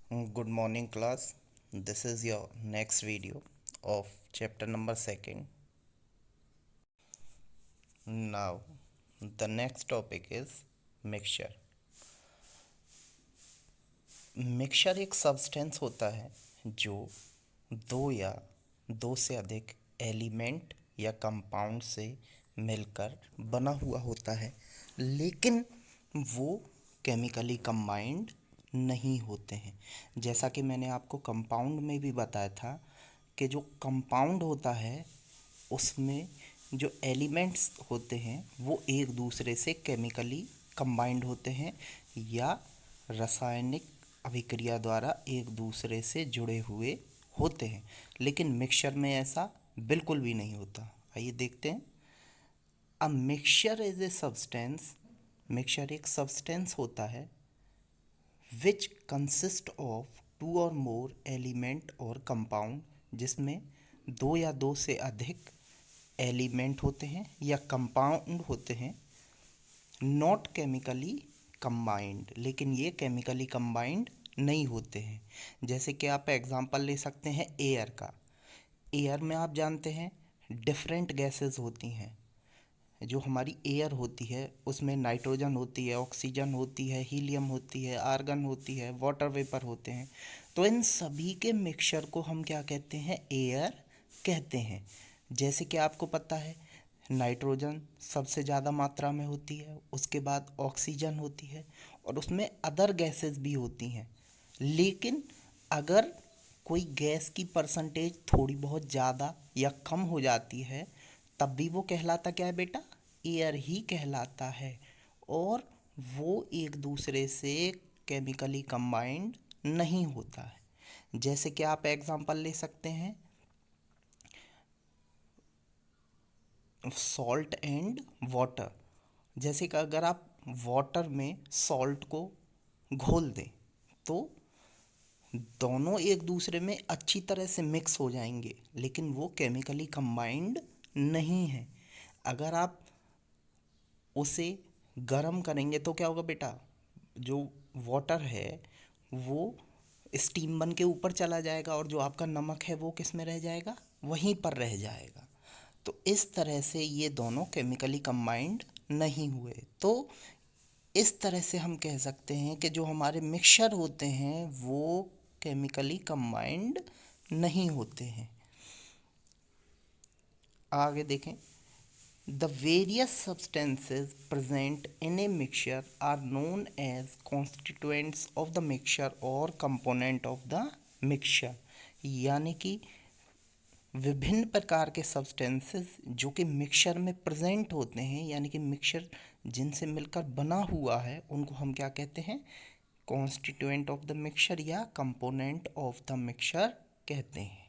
Good morning class. This is your next video of chapter number 2nd. Now the next topic is mixture. Mixture एक substance होता है जो दो या दो से अधिक एलिमेंट या कंपाउंड से मिलकर बना हुआ होता है, लेकिन वो केमिकली कंबाइंड नहीं होते हैं। जैसा कि मैंने आपको कंपाउंड में भी बताया था कि जो कंपाउंड होता है उसमें जो एलिमेंट्स होते हैं वो एक दूसरे से केमिकली कंबाइंड होते हैं या रासायनिक अभिक्रिया द्वारा एक दूसरे से जुड़े हुए होते हैं, लेकिन मिक्सचर में ऐसा बिल्कुल भी नहीं होता। आइए देखते हैं। A mixture is a substance, mixture एक सब्सटेंस होता है विच कंसिस्ट ऑफ टू और मोर एलिमेंट और कंपाउंड, जिसमें दो या दो से अधिक एलिमेंट होते हैं या कंपाउंड होते हैं, नॉट केमिकली कंबाइंड, लेकिन ये केमिकली कंबाइंड नहीं होते हैं। जैसे कि आप एग्जांपल ले सकते हैं एयर का। एयर में आप जानते हैं डिफरेंट गैसेस होती हैं। जो हमारी एयर होती है उसमें नाइट्रोजन होती है, ऑक्सीजन होती है, हीलियम होती है, आर्गन होती है, वाटर वेपर होते हैं। तो इन सभी के मिक्सचर को हम क्या कहते हैं? एयर कहते हैं। जैसे कि आपको पता है नाइट्रोजन सबसे ज़्यादा मात्रा में होती है, उसके बाद ऑक्सीजन होती है और उसमें अदर गैसेस भी होती हैं। लेकिन अगर कोई गैस की परसेंटेज थोड़ी बहुत ज़्यादा या कम हो जाती है तब भी वो कहलाता क्या है बेटा? एयर ही कहलाता है, और वो एक दूसरे से केमिकली कंबाइंड नहीं होता है। जैसे कि आप एग्जांपल ले सकते हैं सॉल्ट एंड वाटर। जैसे कि अगर आप वाटर में सॉल्ट को घोल दें तो दोनों एक दूसरे में अच्छी तरह से मिक्स हो जाएंगे, लेकिन वो केमिकली कंबाइंड नहीं है। अगर आप उसे गर्म करेंगे तो क्या होगा बेटा? जो वाटर है वो स्टीम बन के ऊपर चला जाएगा और जो आपका नमक है वो किस में रह जाएगा? वहीं पर रह जाएगा। तो इस तरह से ये दोनों केमिकली कंबाइंड नहीं हुए। तो इस तरह से हम कह सकते हैं कि जो हमारे मिक्सचर होते हैं वो केमिकली कंबाइंड नहीं होते हैं। आगे देखें। The various substances present in a mixture are known as constituents of the mixture or component of the mixture। यानी कि विभिन्न प्रकार के सब्सटेंसेस जो कि मिक्सचर में प्रेजेंट होते हैं, यानी कि मिक्सचर जिनसे मिलकर बना हुआ है, उनको हम क्या कहते हैं? कॉन्स्टिट्यूएंट ऑफ द मिक्सचर या कंपोनेंट ऑफ द मिक्सचर कहते हैं।